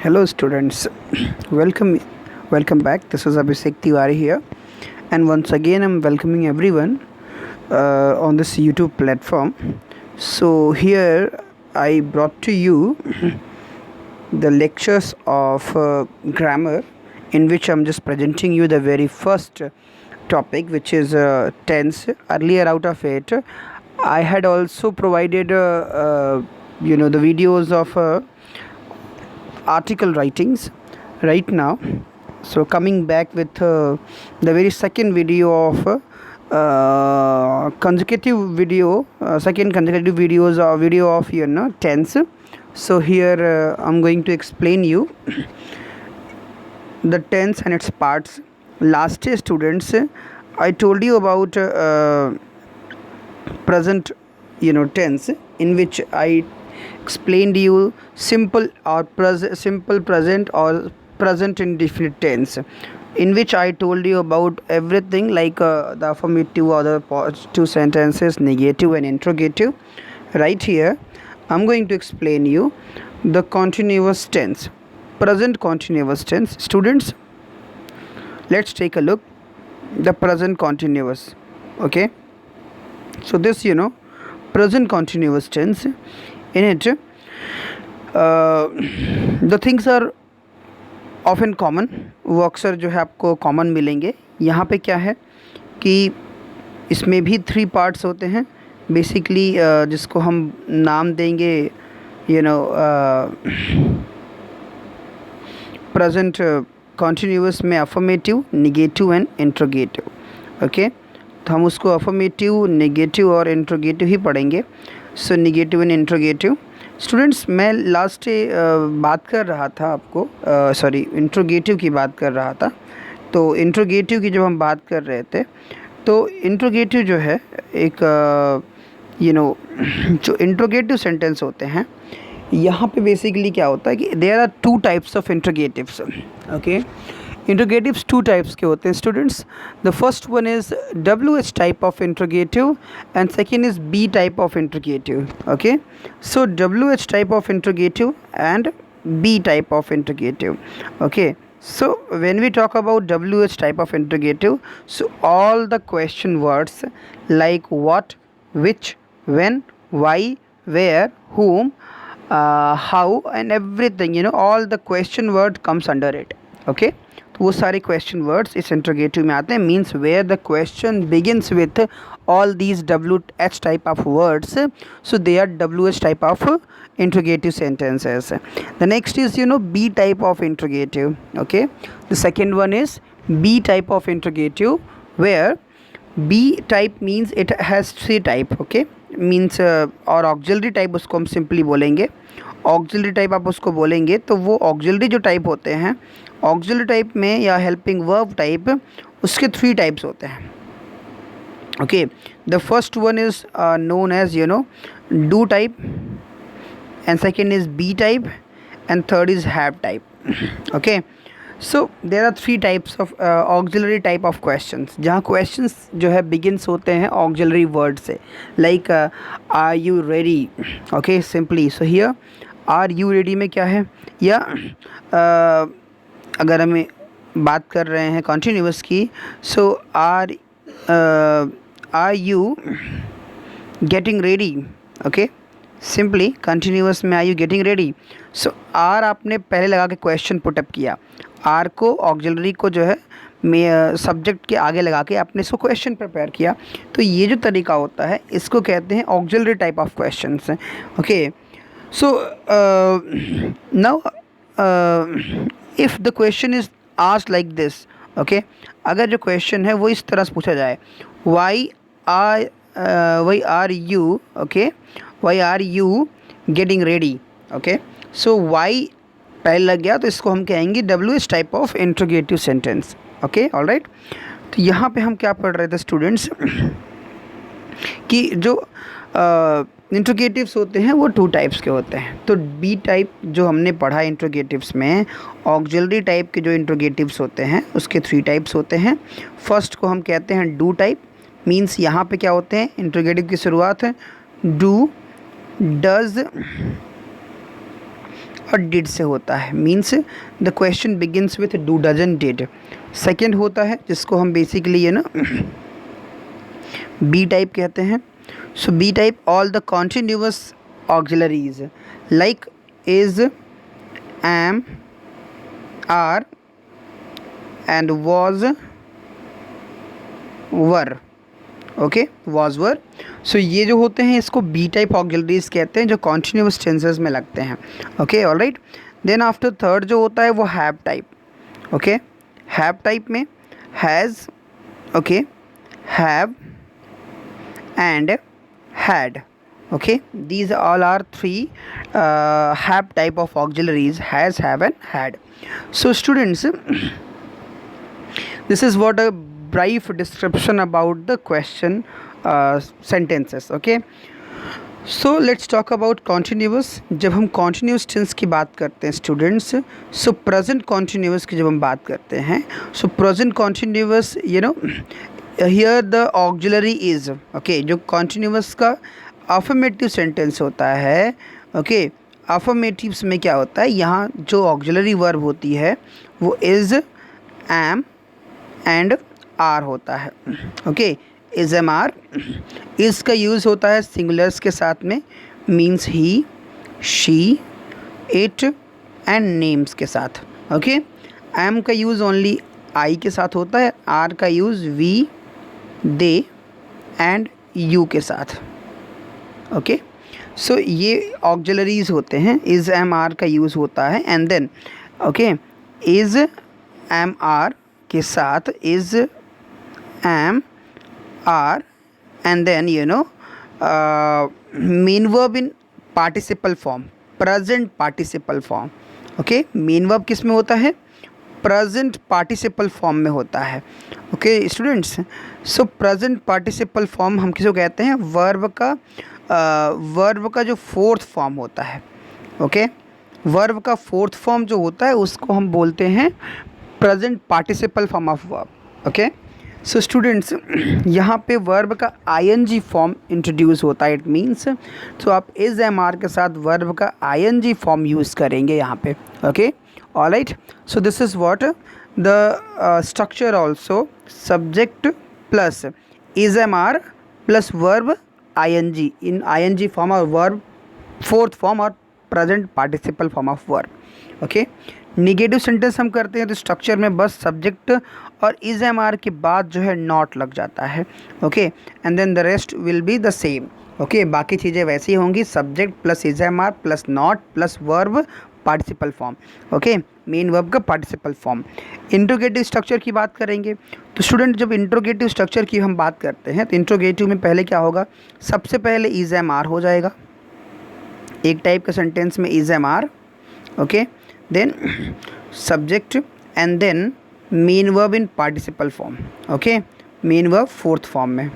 Hello students, welcome back. This is Abhishek Tiwari here, and once again I'm welcoming everyone on this YouTube platform. So here I brought to you the lectures of grammar, in which I'm just presenting you the very first topic, which is tense. Earlier out of it, I had also provided the videos of article writings right now. So coming back with the very second video of consecutive video, second consecutive videos or video of tense. So here I'm going to explain you the tense and its parts. Last day students, I told you about present tense, in which I explained you simple present or present indefinite tense, in which I told you about everything like the affirmative or the positive sentences, negative and interrogative. Right here I'm going to explain you the continuous tense, present continuous tense. Students, let's take a look the present continuous. Okay, so this present continuous tense, in it the things are often common, वो अक्सर जो है आपको common मिलेंगे. यहाँ पे क्या है कि इसमें भी 3 पार्ट्स होते हैं बेसिकली, जिसको हम नाम देंगे प्रेजेंट कॉन्टिन्यूअस में affirmative, negative and interrogative. Okay, तो हम उसको अफर्मेटिव, नेगेटिव और इंट्रोगेटिव ही पढ़ेंगे. सो निगेटिव एंड इंट्रोगेटिव. स्टूडेंट्स, मैं लास्ट बात कर रहा था आपको, इंट्रोगेटिव की बात कर रहा था. तो इंट्रोगेटिव की जब हम बात कर रहे थे, तो इंट्रोगेटिव जो है एक जो इंट्रोगेटिव सेंटेंस होते हैं, यहाँ पे बेसिकली क्या होता है कि there are 2 types of interrogatives. Okay, interrogatives 2 types के होते हैं students. The first one is WH type of interrogative and second is B type of interrogative. Okay, so WH type of interrogative and B type of interrogative. Okay, so when we talk about WH type of interrogative, so all the question words like what, which, when, why, where, whom, how and everything, all the question word comes under it. Okay, तो वो सारे question words इस interrogative में आते हैं. Means where the question begins with all these WH type of words, so they are WH type of interrogative sentences. The next is B type of interrogative. Okay, the second one is B type of interrogative, where B type means it has 3 type. Okay, means और auxiliary type उसको हम simply बोलेंगे. auxiliary type आप उसको बोलेंगे तो वो auxiliary जो type होते हैं, auxiliary type में या helping verb type, उसके 3 types होते हैं. Okay, the first one is known as do type, and second is B type, and third is have type. Okay, so there are 3 types of auxiliary type of questions, जहाँ questions जो है begins होते हैं auxiliary word से, like are you ready. Okay, simply, so here are you ready में क्या है, या अगर हमें बात कर रहे हैं continuous की, so are you getting ready. Okay, simply continuous में are you getting ready. So are आपने पहले लगा के क्वेश्चन पुटअप किया, आर को ऑक्सिलरी को जो है सब्जेक्ट के आगे लगा के आपने इसको क्वेश्चन प्रिपेयर किया. तो ये जो तरीका होता है इसको कहते हैं auxiliary type of questions. Okay, so now if the question is asked like this. Okay, अगर जो क्वेश्चन है वो इस तरह से पूछा जाए, why are you, okay, why are you getting ready. Okay, so why पहले लग गया तो इसको हम कहेंगे WH type of interrogative sentence. Okay, all right. तो यहाँ पे हम क्या पढ़ रहे थे स्टूडेंट्स कि जो इंट्रोगेटिव्स होते हैं वो 2 टाइप्स के होते हैं. तो B टाइप जो हमने पढ़ा इंट्रोगेटिव्स में, ऑक्सिलरी टाइप के जो इंट्रोगेटिव्स होते हैं उसके 3 टाइप्स होते हैं. फर्स्ट को हम कहते हैं डू टाइप. मीन्स यहाँ पे क्या होते हैं, इंट्रोगेटिव की शुरुआत है डू, डज और डिड से होता है, means the question begins with do does did. Second होता है जिसको हम बेसिकली ये ना बी टाइप कहते हैं। So B type all the continuous auxiliaries like is, am, are and was, were. Okay, was, were. So ये जो होते हैं इसको बी टाइप ऑक्सिलरीज कहते हैं जो कॉन्टिन्यूअस टेंसेस में लगते हैं। Okay, alright. Then after third जो होता है वो have type. Okay, have type में has, okay, have and had. Okay, these all are three have type of auxiliaries: has, have and had. So students, this is what a brief description about the question sentences. Okay, so let's talk about continuous. जब हम continuous tense की बात करते हैं students, so present continuous की जब हम बात करते हैं, so present continuous, you know, here the auxiliary is, okay, जो continuous का अफर्मेटिव सेंटेंस होता है। ओके, अफर्मेटिव्स में क्या होता है, यहाँ जो ऑक्सिलरी वर्ब होती है वो इज़, एम एंड आर होता है। Okay, is, am, are. Is का यूज़ होता है सिंगुलर्स के साथ में, means he, she, it and names के साथ। ओके, एम का यूज़ ओनली आई के साथ होता है, आर का use we, they and you के साथ। ओके, सो ये ऑक्सिलरीज होते हैं, इज़, एम, आर का यूज़ होता है। And then okay, is, am, are के साथ is, am, are and then you no main verb in participle form, present participle form. Okay, main verb किस में होता है, प्रेजेंट पार्टिसिपल फॉर्म में होता है। ओके स्टूडेंट्स, सो प्रेजेंट पार्टिसिपल फॉर्म हम किसको कहते हैं, वर्ब का जो फोर्थ फॉर्म होता है। ओके, वर्ब का फोर्थ फॉर्म जो होता है उसको हम बोलते हैं present participle form of verb. Okay, so students यहाँ पे वर्ब का आईएनजी फॉर्म इंट्रोड्यूस होता है। इट मीन्स तो आप इज़, एम, आर के साथ वर्ब का आईएनजी फॉर्म यूज़ करेंगे यहाँ पे। Okay, alright. So this is what the structure also, subject plus is, am, are plus verb ing in ing form or verb fourth form और present participle form of verb। Okay, negative sentence हम करते हैं तो structure में बस subject और is, am, are के बाद जो है नॉट लग जाता है। Okay, and then the rest will be the same. Okay, बाकी चीज़ें वैसी ही होंगी, subject plus is, am, are plus not plus verb participle form. Okay, main verb का पार्टिसिपल फॉर्म। इंट्रोगेटिव स्ट्रक्चर की बात करेंगे तो स्टूडेंट जब इंट्रोगेटिव स्ट्रक्चर की हम बात करते हैं तो इंट्रोगेटिव में पहले क्या होगा, सबसे पहले इज, एम, आर हो जाएगा एक टाइप का सेंटेंस में, is, am, are. Okay, then subject and then main verb in participle form. Okay, main verb fourth form में।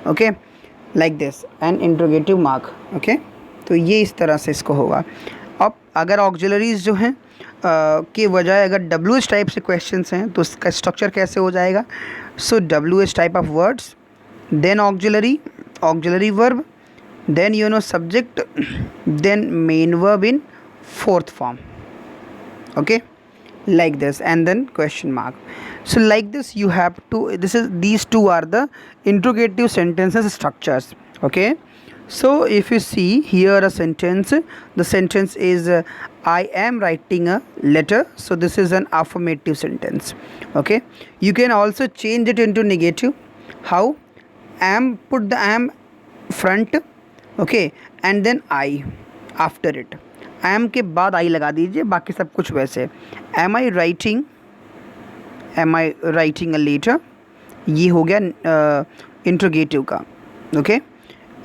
Okay, like this and interrogative mark. Okay, तो ये इस तरह से इसको होगा। अब अगर ऑक्सिलरीज जो हैं के बजाय अगर डब्ल्यू एच टाइप से क्वेश्चंस हैं तो उसका स्ट्रक्चर कैसे हो जाएगा, so W H type of words, then auxiliary verb, then you know subject, then main verb in fourth form. Okay, like this and then question mark. So like this you have to, these two are the interrogative sentences structures. Okay, so if you see here a sentence, the sentence is I am writing a letter, so this is an affirmative sentence. Okay, you can also change it into negative. How? Am, put the am front, okay, and then I after it. Am के बाद I लगा दीजिए, बाकी सब कुछ वैसे। Am I writing a letter, ये हो गया इंट्रोगेटिव का। ओके,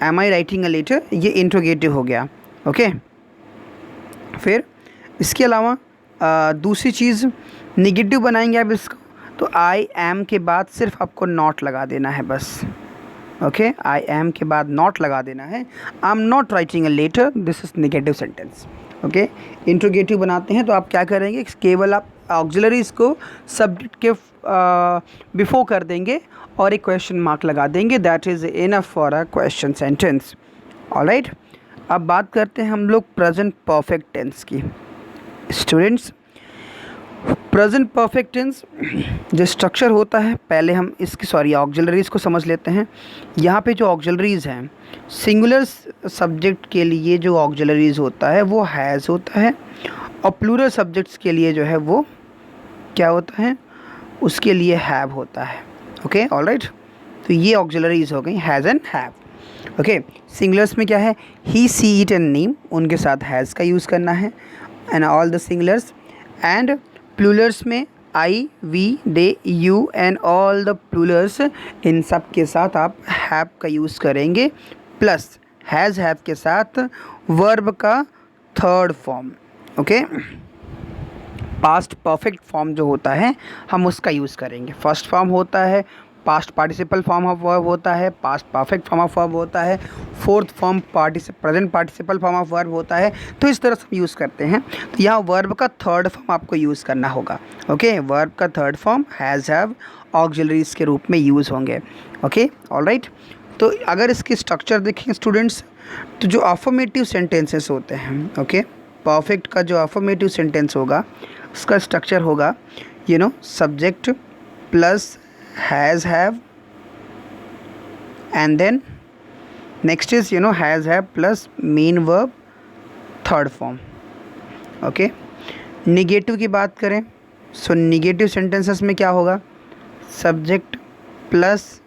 am I writing a letter, ये इंट्रोगेटिव हो गया। ओके, फिर इसके अलावा दूसरी चीज़ निगेटिव बनाएंगे आप इसको, तो आई एम के बाद सिर्फ आपको नॉट लगा देना है बस। ओके, आई एम के बाद नॉट लगा देना है। I am not writing a letter, this is negative sentence. Okay, interrogative बनाते हैं तो आप क्या करेंगे, केवल आप ऑक्सिलरीज को सब्जेक्ट के बिफोर कर देंगे और एक क्वेश्चन मार्क लगा देंगे, that is enough for a question sentence. Alright, अब बात करते हैं हम लोग प्रेजेंट परफेक्ट टेंस की। स्टूडेंट्स प्रेजेंट परफेक्ट टेंस जो स्ट्रक्चर होता है, पहले हम इसकी ऑक्सिलरीज को समझ लेते हैं। यहाँ पे जो ऑक्सिलरीज हैं, सिंगुलर सब्जेक्ट के लिए जो ऑक्सिलरीज होता है वो हैज़ होता है, और प्लूरल सब्जेक्ट्स के लिए जो है वो क्या होता है, उसके लिए हैव होता है। Okay, alright. तो ये ऑक्सिलरीज हो गई has and have. Okay, singulars में क्या है, ही, सी, इट एंड नीम, उनके साथ हैज़ का यूज़ करना है and all the singulars. And plurals में I, we, they, you and all the plurals, इन सब के साथ आप हैव का यूज़ करेंगे, प्लस हैज़ हैव के साथ वर्ब का third form. Okay, past perfect form जो होता है हम उसका यूज़ करेंगे। फर्स्ट फॉर्म होता है past participle form of verb होता है, past perfect form of verb होता है, fourth form present participle form of verb होता है। तो इस तरह से हम यूज़ करते हैं। तो यहाँ वर्ब का थर्ड फॉर्म आपको यूज़ करना होगा। ओके, वर्ब का third form has have auxiliaries के रूप में यूज़ होंगे। Okay, alright. तो अगर इसकी स्ट्रक्चर देखें स्टूडेंट्स, तो जो अफर्मेटिव सेंटेंसेस होते हैं, ओके, परफेक्ट का जो अफर्मेटिव सेंटेंस होगा उसका स्ट्रक्चर होगा subject plus has have, and then next is has have plus main verb third form. Okay, negative की बात करें, सो निगेटिव सेंटेंसेस में क्या होगा, subject plus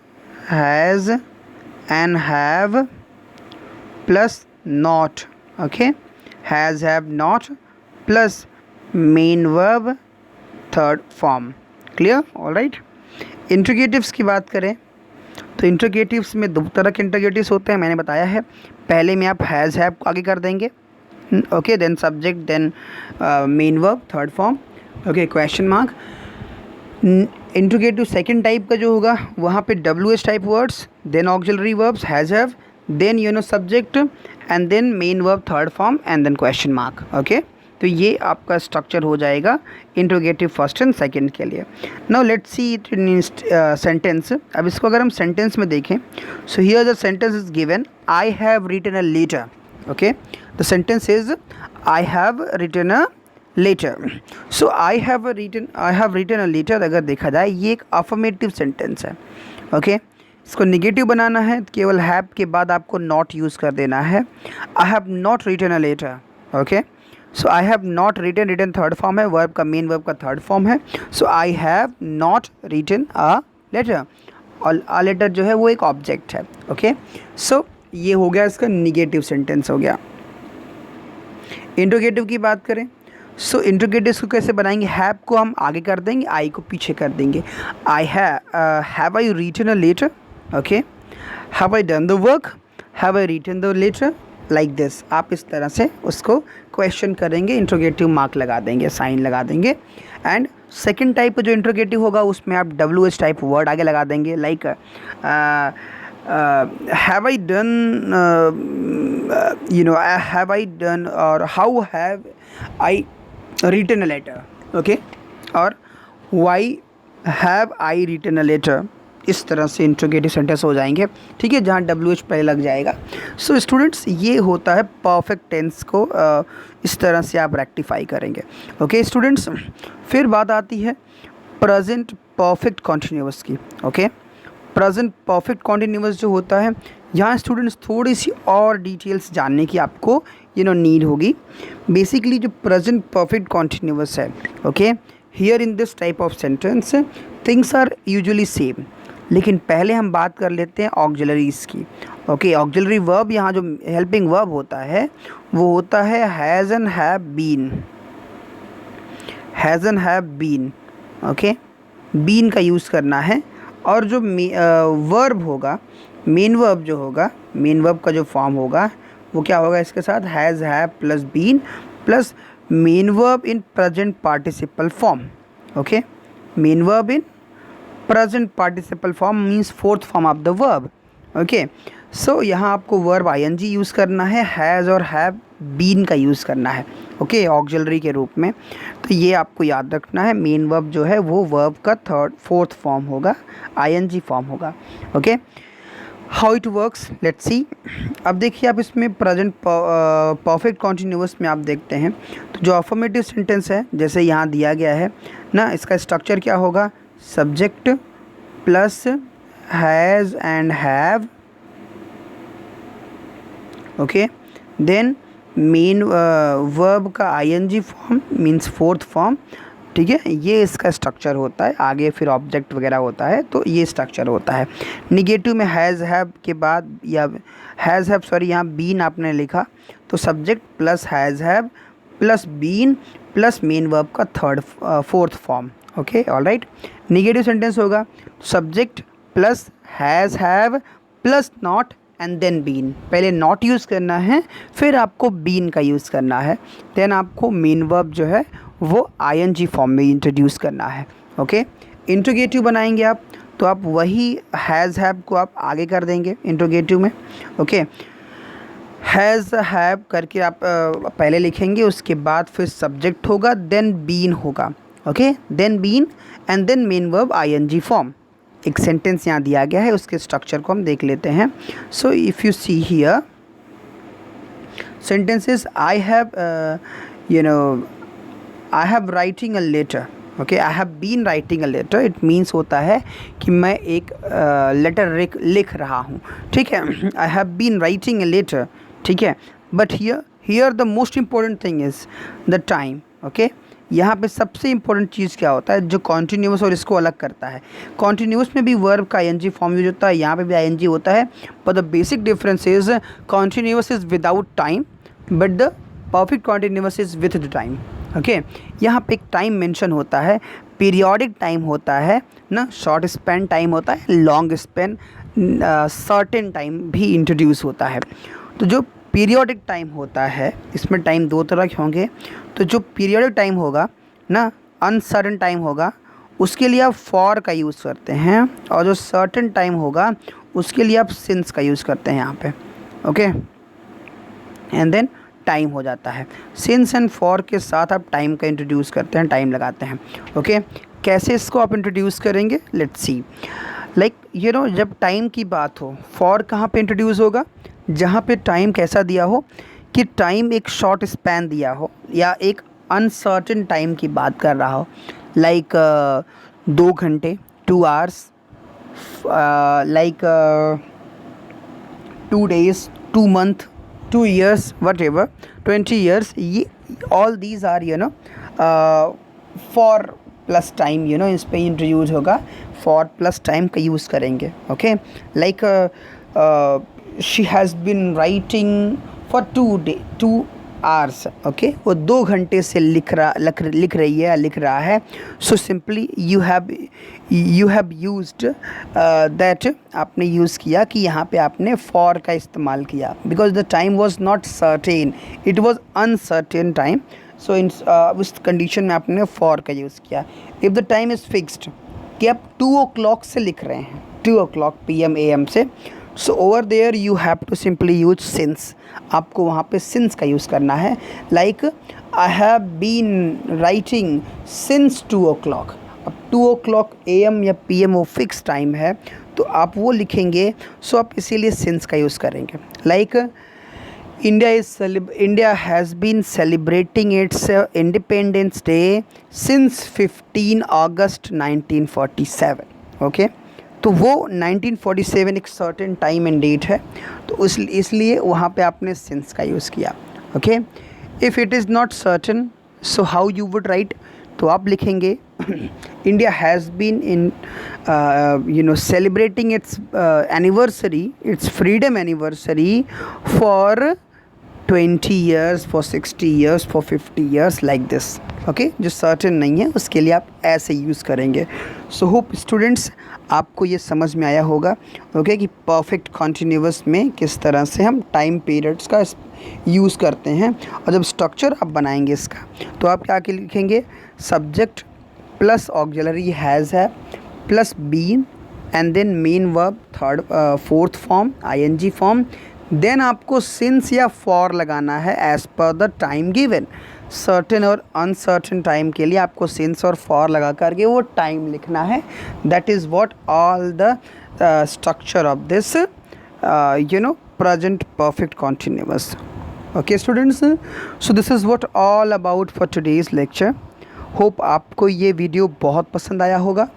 has and have plus not. Okay, has have not plus main verb third form. Clear, alright. Interrogatives की बात करें तो इंट्रोगेटिव्स में दो तरह के इंट्रोगेटिव्स होते हैं, मैंने बताया है। पहले में आप हैज़ हैव को आगे कर देंगे, okay, then subject, then main verb third form, okay, question mark. Interrogative second type का जो होगा वहाँ पे WH type words, then auxiliary verbs has have, then subject and then main verb third form and then question mark. Okay, तो ये आपका structure हो जाएगा इंट्रोगेटिव फर्स्ट एंड सेकंड के लिए। Now let's see it in sentence. अब इसको अगर हम सेंटेंस में देखें, so here the sentence is given, I have written a letter. Okay, the sentence is I have written a letter. So I have written a letter अगर देखा जाए, ये एक अफर्मेटिव सेंटेंस है। ओके, इसको निगेटिव बनाना है, केवल हैव के बाद आपको नॉट यूज़ कर देना है। I have not written a letter. Okay, so I have not written, written third form है, वर्ब का मेन वर्ब का थर्ड फॉर्म है। So I have not written a letter, और अ लेटर जो है वो एक ऑब्जेक्ट है। ओके, सो ये हो गया इसका निगेटिव सेंटेंस हो गया। इंट्रोगेटिव की बात करें, सो इंट्रोगेटिव को कैसे बनाएंगे, हैव को हम आगे कर देंगे, आई को पीछे कर देंगे। I have I written a letter. Okay, have I done the work, have I written the letter, like this. आप इस तरह से उसको क्वेश्चन करेंगे, इंट्रोगेटिव मार्क लगा देंगे, साइन लगा देंगे। एंड सेकंड टाइप जो इंट्रोगेटिव होगा उसमें आप WH टाइप वर्ड आगे लगा देंगे, like have I done, have I done, और how have I written a letter. Okay, और why have I written a letter, इस तरह से इंट्रोगेटिव सेंटेंस हो जाएंगे। ठीक है, जहाँ WH पहले लग जाएगा। सो स्टूडेंट्स, ये होता है परफेक्ट टेंस को इस तरह से आप रेक्टिफाई करेंगे। ओके स्टूडेंट्स, फिर बात आती है प्रेजेंट परफेक्ट कॉन्टिन्यूअस की। ओके, प्रेजेंट परफेक्ट कॉन्टिन्यूअस जो होता है, यहाँ स्टूडेंट्स थोड़ी सी और डिटेल्स जानने की आपको नीड होगी। बेसिकली जो प्रेजेंट परफेक्ट कॉन्टिन्यूअस है, okay, here in this type of sentence things are usually same. लेकिन पहले हम बात कर लेते हैं ऑक्सिलरीज़ की। ओके, ऑक्सिलरी वर्ब, यहाँ जो हेल्पिंग वर्ब होता है वो होता है has and have been, has and have been. Okay, been का यूज़ करना है। और जो वर्ब होगा, मेन वर्ब जो होगा, मेन वर्ब का जो फॉर्म होगा वो क्या होगा, इसके साथ has have plus been plus main verb in present participle form. Okay, main verb in present participle form means fourth form of the verb. Okay, so यहाँ आपको वर्ब ING यूज़ करना है, हैज़ और हैव बीन का use करना है। Okay, auxiliary के रूप में। तो ये आपको याद रखना है, मेन वर्ब जो है वो वर्ब का फोर्थ फॉर्म होगा, ING फॉर्म होगा। Okay, how it works, let's see. अब देखिए आप इसमें प्रेजेंट परफेक्ट कॉन्टिन्यूअस में आप देखते हैं तो जो अफर्मेटिव सेंटेंस है जैसे यहाँ दिया गया है ना, इसका स्ट्रक्चर क्या होगा, subject plus has and have, okay, then main verb का ING form means fourth form, ठीक है, ये इसका स्ट्रक्चर होता है। आगे फिर ऑब्जेक्ट वगैरह होता है, तो ये स्ट्रक्चर होता है। निगेटिव में हैज़ हैव के बाद या हैज़ हैव सॉरी यहाँ बीन आपने लिखा तो subject plus has have plus been plus main verb का third fourth form, okay, alright. Negative sentence होगा subject plus has have plus not and then been, पहले नॉट यूज़ करना है फिर आपको बीन का यूज़ करना है, देन आपको मेन वर्ब जो है वो आईएनजी फॉर्म में इंट्रोड्यूस करना है, ओके। इंट्रोगेटिव बनाएंगे आप तो आप वही हैज़ हैव को आप आगे कर देंगे इंट्रोगेटिव में, ओके। हैज़ हैव करके आप पहले लिखेंगे, उसके बाद फिर सब्जेक्ट होगा, देन बीन होगा, okay, then been and then main verb ING form. एक सेंटेंस यहाँ दिया गया है, उसके स्ट्रक्चर को हम देख लेते हैं। So if you see here sentences I have I have writing a letter, okay, I have been writing a letter, it means होता है कि मैं एक लेटर लिख रहा हूँ, ठीक है, I have been writing a letter, ठीक है। But here the most important thing is the time, okay. यहाँ पे सबसे इम्पोर्टेंट चीज़ क्या होता है जो कॉन्टीन्यूअस और इसको अलग करता है। कॉन्टीन्यूअस में भी वर्ब का आईएनजी फॉर्म यूज होता है, यहाँ पे भी आईएनजी होता है, but the basic difference is continuous is without time but the perfect continuous is with the time, okay. यहाँ पे एक टाइम मेंशन होता है, पीरियोडिक टाइम होता है ना, शॉर्ट स्पेन टाइम होता है, लॉन्ग स्पेन सर्टेन टाइम भी इंट्रोड्यूस होता है। तो जो पीरियोडिक टाइम होता है इसमें टाइम दो तरह के होंगे, तो जो पीरियोडिक टाइम होगा ना, अनसर्टेन टाइम होगा, उसके लिए आप फॉर का यूज़ करते हैं, और जो सर्टेन टाइम होगा उसके लिए आप सिंस का यूज़ करते हैं यहाँ पे, ओके। एंड देन टाइम हो जाता है, सिंस एंड फॉर के साथ आप टाइम का इंट्रोड्यूस करते हैं, टाइम लगाते हैं, ओके। कैसे इसको आप इंट्रोड्यूस करेंगे, लेट्स सी। लाइक जब टाइम की बात हो, फॉर कहाँ पे इंट्रोड्यूस होगा, जहाँ पे टाइम कैसा दिया हो कि टाइम एक शॉर्ट स्पैन दिया हो या एक अनसर्टेन टाइम की बात कर रहा हो, लाइक 2 घंटे 2 hours, like 2 days 2 month 2 years whatever 20 years, ये all these are for plus time इस पर इंट्रोड्यूस होगा, फॉर प्लस टाइम का यूज़ करेंगे, okay. Like she has been writing for 2 hours, okay, वो 2 घंटे से लिख रही है, लिख रहा है। So simply you have used that, आपने यूज़ किया कि यहाँ पे आपने फॉर का इस्तेमाल किया, because the time was not certain, it was uncertain time. So उस कंडीशन में आपने फॉर का यूज़ किया। If the time is fixed कि आप 2 o'clock से लिख रहे हैं, 2 o'clock PM AM से, so over there you have to simply use since, आपको वहाँ पे सिंस का यूज़ करना है। Like I have been writing since 2 o'clock, अब 2 o'clock AM या PM वो फिक्स टाइम है तो आप वो लिखेंगे, सो आप इसीलिए सिंस का यूज़ करेंगे। Like India has been celebrating its Independence Day since 15 August 1947, okay. तो वो 1947 एक सर्टेन टाइम एंड डेट है, तो इसलिए वहाँ पे आपने सिंस का यूज़ किया, okay. If it is not certain, so how you would write, तो आप लिखेंगे India has been celebrating its anniversary, its freedom anniversary for 20 years, for 60 years, for 50 years, like this, okay. जो certain नहीं है उसके लिए आप ऐसे यूज़ करेंगे। सो होप स्टूडेंट्स आपको ये समझ में आया होगा, ओके, कि परफेक्ट कॉन्टीन्यूअस में किस तरह से हम टाइम पीरियड्स का यूज़ करते हैं। और जब स्ट्रक्चर आप बनाएंगे इसका, तो आप क्या लिखेंगे, subject plus auxiliary has have plus been and then main verb third fourth form ING form, then आपको सिंस या फॉर लगाना है as per the time given. Certain और अनसर्टेन टाइम के लिए आपको सिंस और फॉर लगा करके वो टाइम लिखना है। That is what all the structure of this present perfect continuous. Okay students, so this is what all about for today's lecture. Hope आपको ये वीडियो बहुत पसंद आया होगा.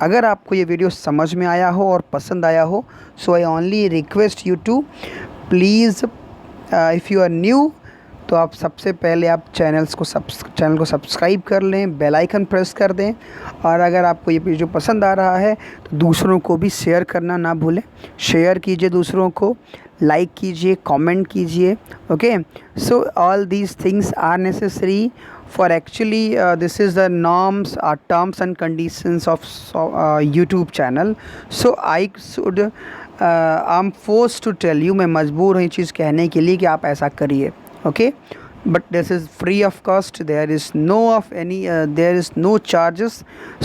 अगर आपको ये वीडियो समझ में आया हो और पसंद आया हो, so I only request you to please, if you are new, तो आप सबसे पहले आप चैनल को सब्सक्राइब कर लें, बेल आइकन प्रेस कर दें. और अगर आपको ये वीडियो पसंद आ रहा है तो दूसरों को भी शेयर करना ना भूलें. शेयर कीजिए दूसरों को, लाइक कीजिए, कमेंट कीजिए. Okay, so all these things are necessary for actually this is the norms or terms and conditions of YouTube channel. So I'm forced to tell you, मैं मजबूर हूँ ये चीज़ कहने के लिए कि आप ऐसा करिए. Okay, but this is free of cost, there is no charges.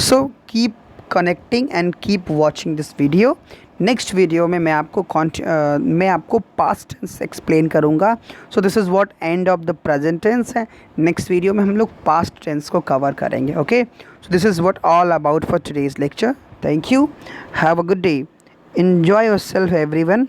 So keep connecting and keep watching this video. Next video में मैं आपको पास्ट टेंस एक्सप्लेन करूँगा. So this is what end of the present tense है. Next video में हम लोग past tense को cover करेंगे. Okay, so this is what all about for today's lecture. Thank you, have a good day, enjoy yourself everyone.